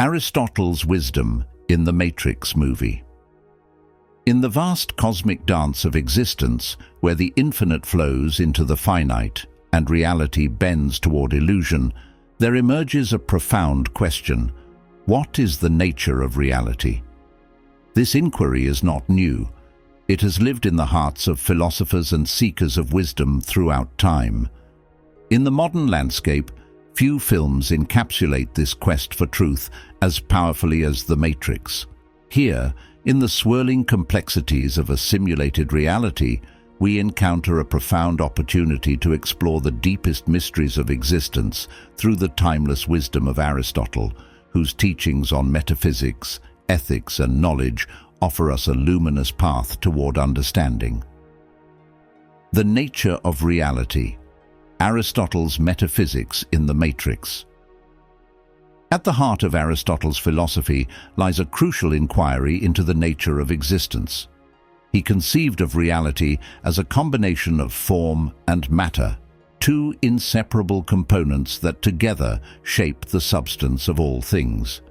Aristotle's wisdom in the Matrix movie. In the vast cosmic dance of existence, where the infinite flows into the finite and reality bends toward illusion, there emerges a profound question: what is the nature of reality? This inquiry is not new. It has lived in the hearts of philosophers and seekers of wisdom throughout time. In the modern landscape, few films encapsulate this quest for truth as powerfully as The Matrix. Here, in the swirling complexities of a simulated reality, we encounter a profound opportunity to explore the deepest mysteries of existence through the timeless wisdom of Aristotle, whose teachings on metaphysics, ethics, and knowledge offer us a luminous path toward understanding. The nature of reality. Aristotle's metaphysics in the Matrix. At the heart of Aristotle's philosophy lies a crucial inquiry into the nature of existence. He conceived of reality as a combination of form and matter, two inseparable components that together shape the substance of all things.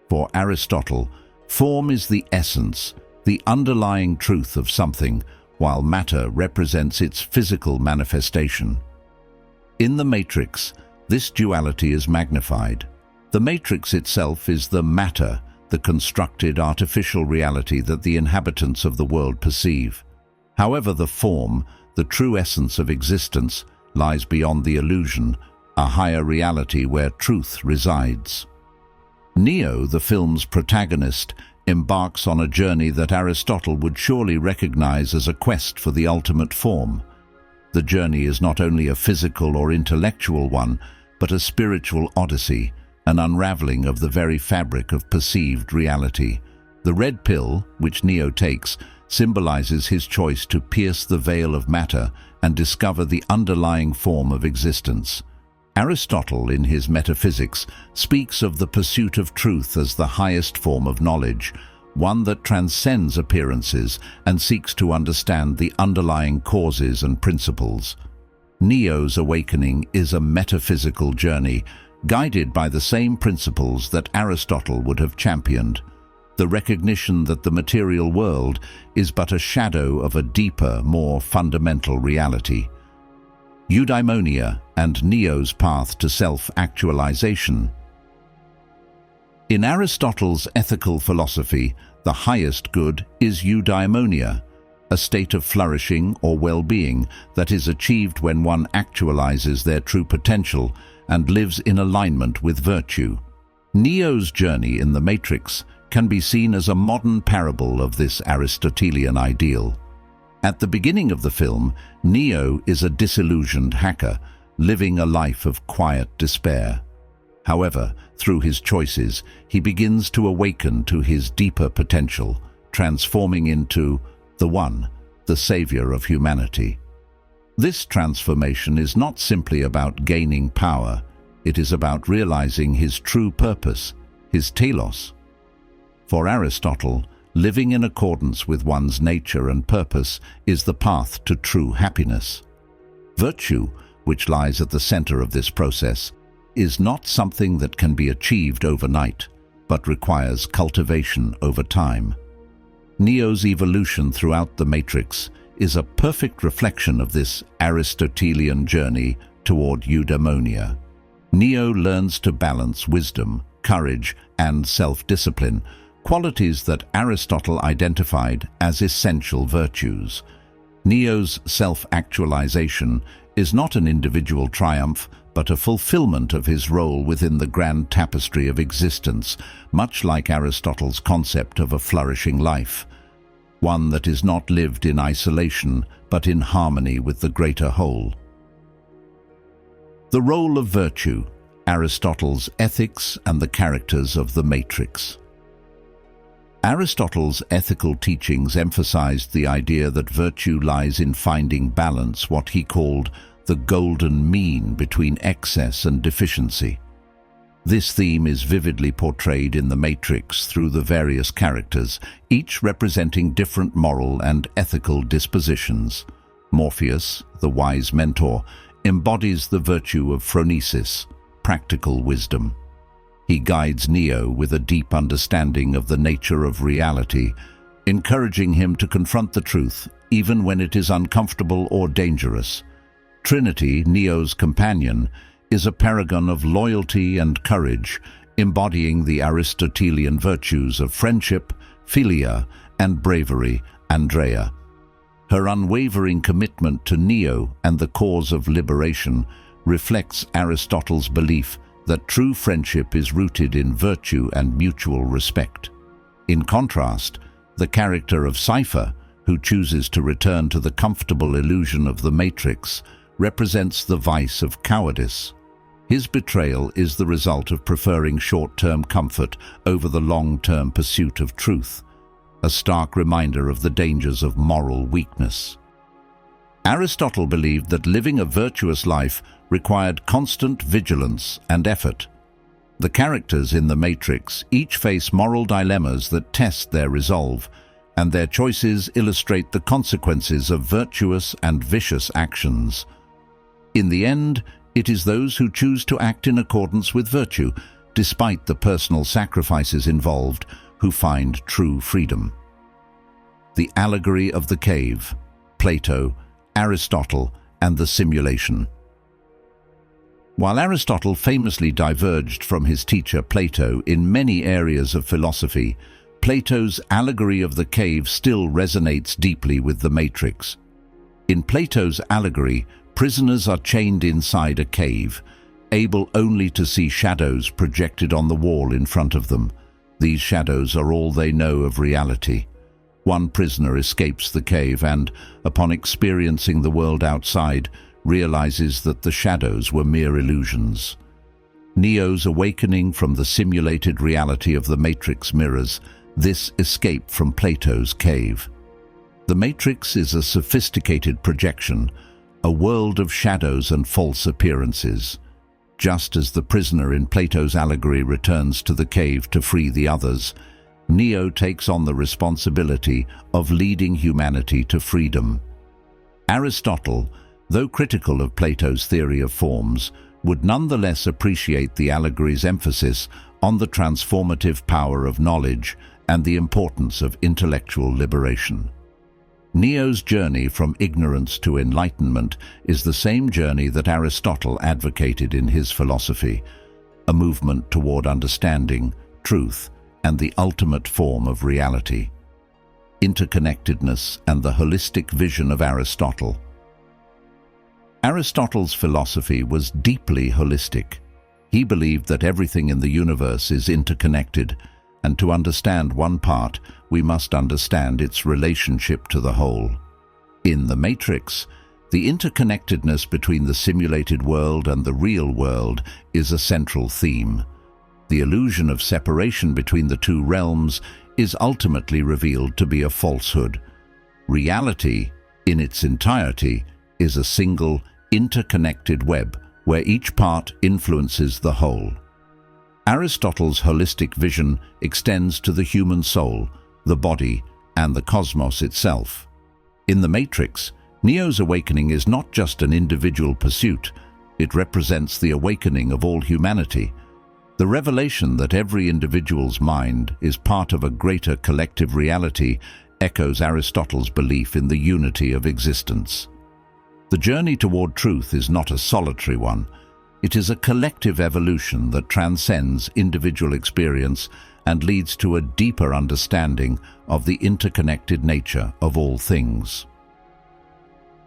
For Aristotle, form is the essence, the underlying truth of something, while matter represents its physical manifestation. In the Matrix, this duality is magnified. The Matrix itself is the matter, the constructed artificial reality that the inhabitants of the world perceive. However, the form, the true essence of existence, lies beyond the illusion, a higher reality where truth resides. Neo, the film's protagonist, embarks on a journey that Aristotle would surely recognize as a quest for the ultimate form. The journey is not only a physical or intellectual one, but a spiritual odyssey, an unraveling of the very fabric of perceived reality. The red pill, which Neo takes, symbolizes his choice to pierce the veil of matter and discover the underlying form of existence. Aristotle, in his Metaphysics, speaks of the pursuit of truth as the highest form of knowledge, one that transcends appearances and seeks to understand the underlying causes and principles. Neo's awakening is a metaphysical journey, guided by the same principles that Aristotle would have championed: the recognition that the material world is but a shadow of a deeper, more fundamental reality. Eudaimonia and Neo's path to self-actualization. In Aristotle's ethical philosophy, the highest good is eudaimonia, a state of flourishing or well-being that is achieved when one actualizes their true potential and lives in alignment with virtue. Neo's journey in the Matrix can be seen as a modern parable of this Aristotelian ideal. At the beginning of the film, Neo is a disillusioned hacker, living a life of quiet despair. However, through his choices, he begins to awaken to his deeper potential, transforming into the One, the savior of humanity. This transformation is not simply about gaining power, it is about realizing his true purpose, his telos. For Aristotle, living in accordance with one's nature and purpose is the path to true happiness. Virtue, which lies at the center of this process, is not something that can be achieved overnight, but requires cultivation over time. Neo's evolution throughout the Matrix is a perfect reflection of this Aristotelian journey toward eudaimonia. Neo learns to balance wisdom, courage, and self-discipline, qualities that Aristotle identified as essential virtues. Neo's self-actualization is not an individual triumph, but a fulfillment of his role within the grand tapestry of existence, much like Aristotle's concept of a flourishing life, one that is not lived in isolation, but in harmony with the greater whole. The role of virtue, Aristotle's ethics and the characters of the Matrix. Aristotle's ethical teachings emphasized the idea that virtue lies in finding balance, what he called the golden mean between excess and deficiency. This theme is vividly portrayed in the Matrix through the various characters, each representing different moral and ethical dispositions. Morpheus, the wise mentor, embodies the virtue of phronesis, practical wisdom. He guides Neo with a deep understanding of the nature of reality, encouraging him to confront the truth, even when it is uncomfortable or dangerous. Trinity, Neo's companion, is a paragon of loyalty and courage, embodying the Aristotelian virtues of friendship, philia, and bravery, andreia. Her unwavering commitment to Neo and the cause of liberation reflects Aristotle's belief that true friendship is rooted in virtue and mutual respect. In contrast, the character of Cypher, who chooses to return to the comfortable illusion of the Matrix, represents the vice of cowardice. His betrayal is the result of preferring short-term comfort over the long-term pursuit of truth, a stark reminder of the dangers of moral weakness. Aristotle believed that living a virtuous life required constant vigilance and effort. The characters in the Matrix each face moral dilemmas that test their resolve, and their choices illustrate the consequences of virtuous and vicious actions. In the end, it is those who choose to act in accordance with virtue, despite the personal sacrifices involved, who find true freedom. The Allegory of the Cave, Plato, Aristotle, and the Simulation. While Aristotle famously diverged from his teacher Plato in many areas of philosophy, Plato's Allegory of the Cave still resonates deeply with the Matrix. In Plato's allegory, prisoners are chained inside a cave, able only to see shadows projected on the wall in front of them. These shadows are all they know of reality. One prisoner escapes the cave and, upon experiencing the world outside, realizes that the shadows were mere illusions. Neo's awakening from the simulated reality of the Matrix mirrors this escape from Plato's cave. The Matrix is a sophisticated projection, a world of shadows and false appearances. Just as the prisoner in Plato's allegory returns to the cave to free the others, Neo takes on the responsibility of leading humanity to freedom. Aristotle, though critical of Plato's theory of forms, would nonetheless appreciate the allegory's emphasis on the transformative power of knowledge and the importance of intellectual liberation. Neo's journey from ignorance to enlightenment is the same journey that Aristotle advocated in his philosophy, a movement toward understanding, truth, and the ultimate form of reality. Interconnectedness and the holistic vision of Aristotle. Aristotle's philosophy was deeply holistic. He believed that everything in the universe is interconnected, and to understand one part, we must understand its relationship to the whole. In the Matrix, the interconnectedness between the simulated world and the real world is a central theme. The illusion of separation between the two realms is ultimately revealed to be a falsehood. Reality, in its entirety, is a single, interconnected web where each part influences the whole. Aristotle's holistic vision extends to the human soul, the body, and the cosmos itself. In the Matrix, Neo's awakening is not just an individual pursuit, it represents the awakening of all humanity. The revelation that every individual's mind is part of a greater collective reality echoes Aristotle's belief in the unity of existence. The journey toward truth is not a solitary one. It is a collective evolution that transcends individual experience and leads to a deeper understanding of the interconnected nature of all things.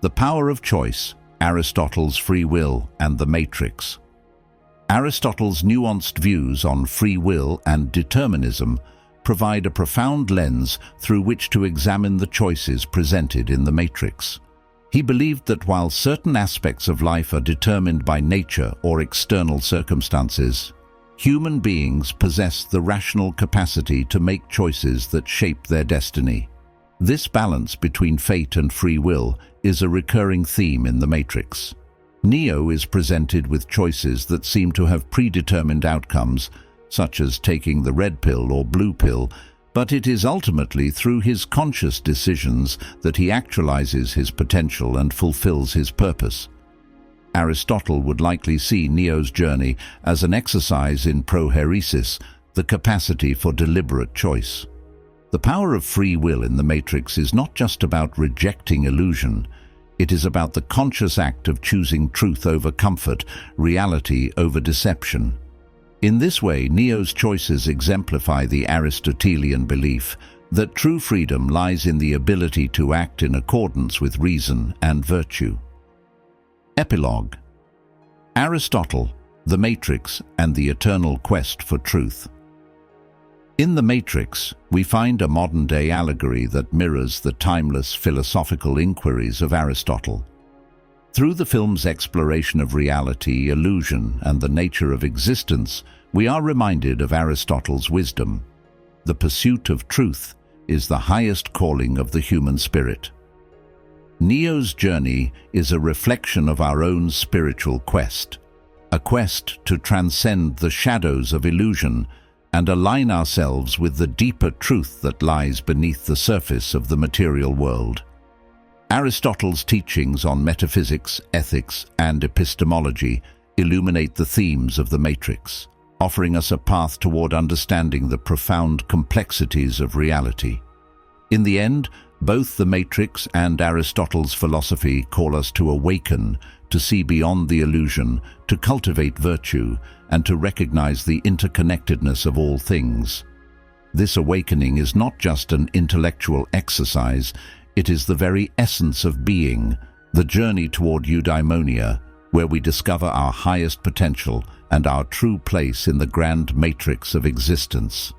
The power of choice, Aristotle's free will, and the Matrix. Aristotle's nuanced views on free will and determinism provide a profound lens through which to examine the choices presented in the Matrix. He believed that while certain aspects of life are determined by nature or external circumstances, human beings possess the rational capacity to make choices that shape their destiny. This balance between fate and free will is a recurring theme in the Matrix. Neo is presented with choices that seem to have predetermined outcomes, such as taking the red pill or blue pill, but it is ultimately through his conscious decisions that he actualizes his potential and fulfills his purpose. Aristotle would likely see Neo's journey as an exercise in prohairesis, the capacity for deliberate choice. The power of free will in the Matrix is not just about rejecting illusion. It is about the conscious act of choosing truth over comfort, reality over deception. In this way, Neo's choices exemplify the Aristotelian belief that true freedom lies in the ability to act in accordance with reason and virtue. Epilogue. Aristotle, the Matrix, and the eternal quest for truth. In the Matrix, we find a modern-day allegory that mirrors the timeless philosophical inquiries of Aristotle. Through the film's exploration of reality, illusion, and the nature of existence, we are reminded of Aristotle's wisdom. The pursuit of truth is the highest calling of the human spirit. Neo's journey is a reflection of our own spiritual quest, a quest to transcend the shadows of illusion and align ourselves with the deeper truth that lies beneath the surface of the material world. Aristotle's teachings on metaphysics, ethics, and epistemology illuminate the themes of the Matrix, offering us a path toward understanding the profound complexities of reality. In the end, both the Matrix and Aristotle's philosophy call us to awaken, to see beyond the illusion, to cultivate virtue, and to recognize the interconnectedness of all things. This awakening is not just an intellectual exercise, it is the very essence of being, the journey toward eudaimonia, where we discover our highest potential and our true place in the grand matrix of existence.